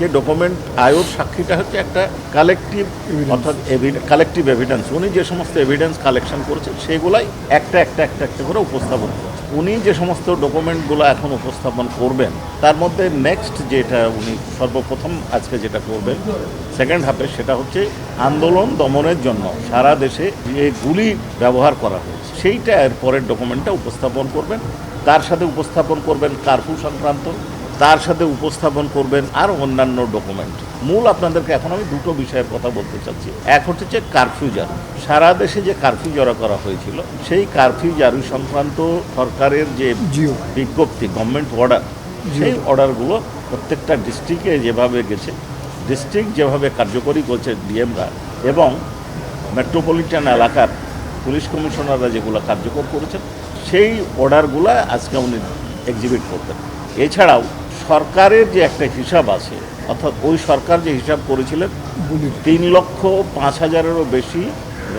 যে ডকুমেন্ট আয়োর সাক্ষীটা হচ্ছে একটা কালেকটিভ, অর্থাৎ কালেকটিভ এভিডেন্স। উনি যে সমস্ত এভিডেন্স কালেকশন করেছেন সেগুলাই একটা করে উপস্থাপন করছেন। উনি যে সমস্ত ডকুমেন্টগুলো এখন উপস্থাপন করবেন তার মধ্যে নেক্সট যেটা উনি সর্বপ্রথম আজকে যেটা করবেন সেকেন্ড হাফে, সেটা হচ্ছে আন্দোলন দমনের জন্য সারা দেশে যে গুলি ব্যবহার করা হয়েছে সেইটা এর পরের ডকুমেন্টটা উপস্থাপন করবেন। তার সাথে উপস্থাপন করবেন কারফিউ সংক্রান্ত, তার সাথে উপস্থাপন করবেন আরও অন্যান্য ডকুমেন্ট। মূল আপনাদেরকে এখন আমি দুটো বিষয়ের কথা বলতে চাচ্ছি। এক হচ্ছে কারফিউ জারি, সারা দেশে যে কারফিউ জারি করা হয়েছিল সেই কারফিউ জারি সংক্রান্ত সরকারের যে বিজ্ঞপ্তি, গভর্নমেন্ট অর্ডার, সেই অর্ডারগুলো প্রত্যেকটা ডিস্ট্রিক্টে যেভাবে গেছে, ডিস্ট্রিক্ট যেভাবে কার্যকরী করছে ডিএমরা এবং মেট্রোপলিটন এলাকার পুলিশ কমিশনাররা যেগুলো কার্যকর করেছেন, সেই অর্ডারগুলো আজকে উনি এক্সিবিট করতেন। এছাড়াও সরকারের যে একটা হিসাব আছে, অর্থাৎ ওই সরকার যে হিসাব করেছিলেন 3,05,000-এরও বেশি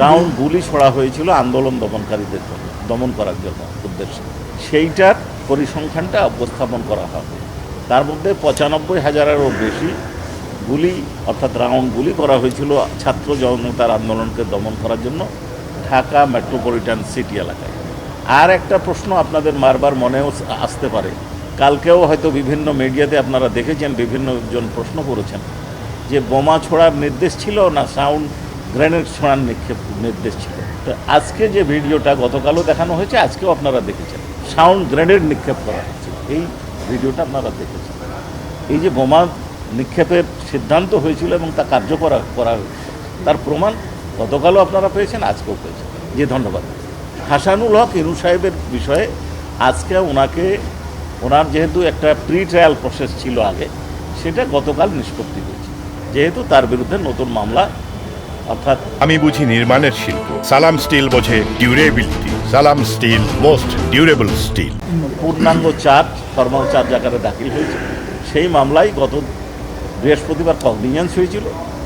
রাউন্ড গুলি ছোড়া হয়েছিল আন্দোলন দমনকারীদের জন্য, দমন করার জন্য উদ্দেশ্যে, সেইটার পরিসংখ্যানটা উপস্থাপন করা হবে। তার মধ্যে 95,000-এরও বেশি গুলি, অর্থাৎ রাউন্ড গুলি করা হয়েছিল ছাত্র জনতার আন্দোলনকে দমন করার জন্য ঢাকা মেট্রোপলিটন সিটি এলাকায়। আর একটা প্রশ্ন আপনাদের বারবার মনেও আসতে পারে, কালকেও হয়তো বিভিন্ন মিডিয়াতে আপনারা দেখেছেন, বিভিন্নজন প্রশ্ন করেছেন যে বোমা ছোড়ার নির্দেশ ছিল না সাউন্ড গ্রেনেড ছোড়ার নির্দেশ ছিল। তো আজকে যে ভিডিওটা গতকালও দেখানো হয়েছে, আজকেও আপনারা দেখেছেন সাউন্ড গ্রেনেড নিক্ষেপ করা হয়েছে, এই ভিডিওটা আপনারা দেখেছেন। এই যে বোমা নিক্ষেপের সিদ্ধান্ত হয়েছিল এবং তা কার্যকর করা হয়েছে তার প্রমাণ গতকালও আপনারা পেয়েছেন, আজকেও পেয়েছেন। যে ধন্যবাদ। হাসানুল হক ইনু সাহেবের বিষয়ে আজকে ওনার যেহেতু একটা প্রি ট্রায়াল প্রসেস ছিল আগে, সেটা গতকাল নিষ্পত্তি হয়েছে, যেহেতু তার বিরুদ্ধে নতুন মামলা, অর্থাৎ আমি বুঝি নির্মাণের শিল্প, সালাম স্টিল বোঝে ডিউরেবিলিটি। সালাম স্টিল, মোস্ট ডিউরেবল স্টিল। পূর্ণাঙ্গ ফর্মাল চার্জ আকারে দাখিল হয়েছে। সেই মামলায় গত বৃহস্পতিবার কগনিজেন্স হয়েছিল।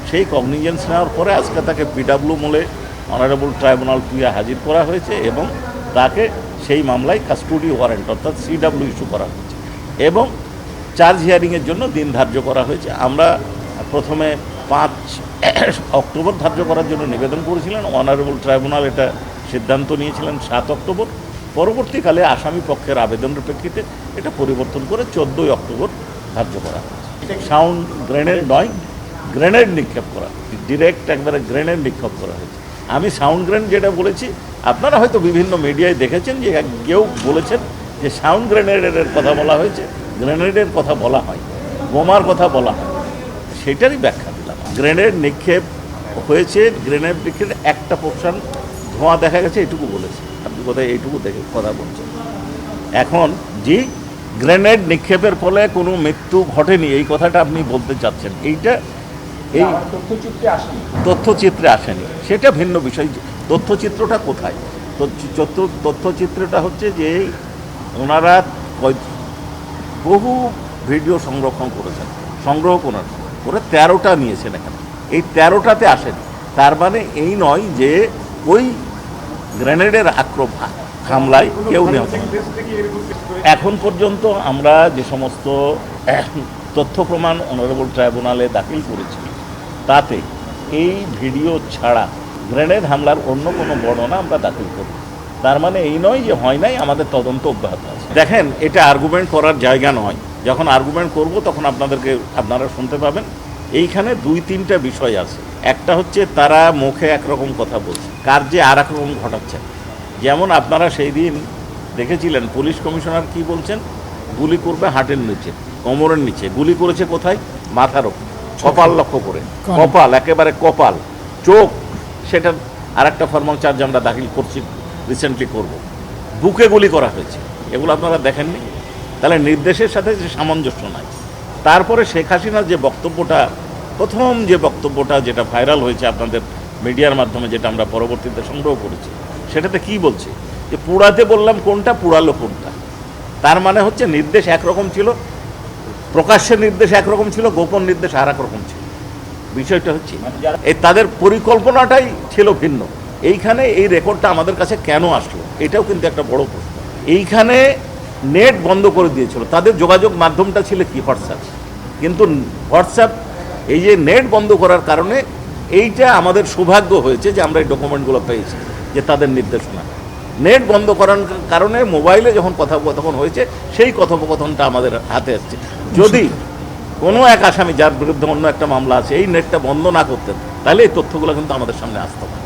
সেই কগনিজেন্স নেওয়ার পরে আজকে তাকে পিডাব্লিউ মোলে অনারেবল ট্রাইব্যুনাল 2-এ হাজির করা হয়েছে এবং তাকে সেই মামলায় কাস্টোডি ওয়ারেন্ট, অর্থাৎ CW ইস্যু করা হয়েছে এবং চার্জ হিয়ারিংয়ের জন্য দিন ধার্য করা হয়েছে। আমরা প্রথমে 5 অক্টোবর ধার্য করার জন্য নিবেদন করেছিলেন, অনারেবল ট্রাইব্যুনাল এটা সিদ্ধান্ত নিয়েছিলেন 7 অক্টোবর। পরবর্তীকালে আসামি পক্ষের আবেদনের প্রেক্ষিতে এটা পরিবর্তন করে 14 অক্টোবর ধার্য করা হয়েছে। সাউন্ড গ্রেনেড নয়, গ্রেনেড নিক্ষেপ করা, ডিরেক্ট একবারে গ্রেনেড নিক্ষেপ করা হয়েছে। আমি সাউন্ড গ্রেনেড যেটা বলেছি, আপনারা হয়তো বিভিন্ন মিডিয়ায় দেখেছেন যে কেউ বলেছেন যে সাউন্ড গ্রেনেডের কথা বলা হয়েছে, গ্রেনেডের কথা বলা হয়, বোমার কথা বলা হয়, সেটারই ব্যাখ্যা দিলাম। গ্রেনেড নিক্ষেপ হয়েছে, গ্রেনেড নিক্ষেপের একটা পোর্শন ধোঁয়া দেখা গেছে, এইটুকু বলেছে। আপনি কোথায় এইটুকু দেখে কথা বলছেন? এখন যে গ্রেনেড নিক্ষেপের ফলে কোনো মৃত্যু ঘটেনি এই কথাটা আপনি বলতে চাচ্ছেন, এইটা এই তথ্যচিত্রে আসেনি, সেটা ভিন্ন বিষয়। তথ্যচিত্রটা কোথায়? তথ্যচিত্রটা হচ্ছে যে ওনারা বহু ভিডিও সংগ্রহ করে 13টা নিয়েছেন এখানে, এই 13টাতে আসেনি। তার মানে এই নয় যে ওই গ্রেনেডের হামলায় কেউ নিহত। এখন পর্যন্ত আমরা যে সমস্ত তথ্য প্রমাণ অনারেবল ট্রাইব্যুনালে দাখিল করেছি, তাতে এই ভিডিও ছাড়া গ্রেনেড হামলার অন্য কোনো বর্ণনা আমরা দাখিল করি। তার মানে এই নয় যে হয় নাই, আমাদের তদন্ত অব্যাহত আছে। দেখেন, এটা আর্গুমেন্ট করার জায়গা নয়। যখন আর্গুমেন্ট করব তখন আপনারা শুনতে পাবেন। এইখানে 2-3টা বিষয় আছে। একটা হচ্ছে তারা মুখে একরকম কথা বলছে, কার্যে আর এক রকম ঘটাচ্ছেন। যেমন আপনারা সেই দিন দেখেছিলেন পুলিশ কমিশনার কি বলছেন, গুলি করবে হাটের নিচে, কোমরের নিচে। গুলি করেছে কোথায়? মাথার ওপর, কপাল লক্ষ্য করে, কপাল, একেবারে কপাল, চোখ। সেটা আর একটা ফর্মাল চার্জ আমরা দাখিল করছি, রিসেন্টলি করব। বুকে গুলি করা হয়েছে, এগুলো আপনারা দেখেননি। তাহলে নির্দেশের সাথে যে সামঞ্জস্য নাই। তারপরে শেখ হাসিনার যে বক্তব্যটা, প্রথম যে বক্তব্যটা যেটা ভাইরাল হয়েছে আপনাদের মিডিয়ার মাধ্যমে, যেটা আমরা পরবর্তীতে সংগ্রহ করেছি, সেটাতে কি বলছে যে পুড়াতে বললাম কোনটা, পুড়ালো কোনটা। তার মানে হচ্ছে নির্দেশ একরকম ছিল, প্রকাশ্যের নির্দেশ একরকম ছিল, গোপন নির্দেশ আর এক রকম ছিল। বিষয়টা হচ্ছে এই তাদের পরিকল্পনাটাই ছিল ভিন্ন। এইখানে এই রেকর্ডটা আমাদের কাছে কেন আসলো, এটাও কিন্তু একটা বড় প্রশ্ন। এইখানে নেট বন্ধ করে দিয়েছিল, তাদের যোগাযোগ মাধ্যমটা ছিল কি? হোয়াটসঅ্যাপ। কিন্তু হোয়াটসঅ্যাপ এই যে নেট বন্ধ করার কারণে এইটা আমাদের সৌভাগ্য হয়েছে যে আমরা এই ডকুমেন্টগুলো পেয়েছি, যে তাদের নির্দেশনা। নেট বন্ধ করার কারণে মোবাইলে যখন কথোপকথন হয়েছে সেই কথোপকথনটা আমাদের হাতে আসছে। যদি কোনো এক আসামি যার বিরুদ্ধে অন্য একটা মামলা আছে এই নেটটা বন্ধ না করতেন, তাহলে এই তথ্যগুলো কিন্তু আমাদের সামনে আসতো না।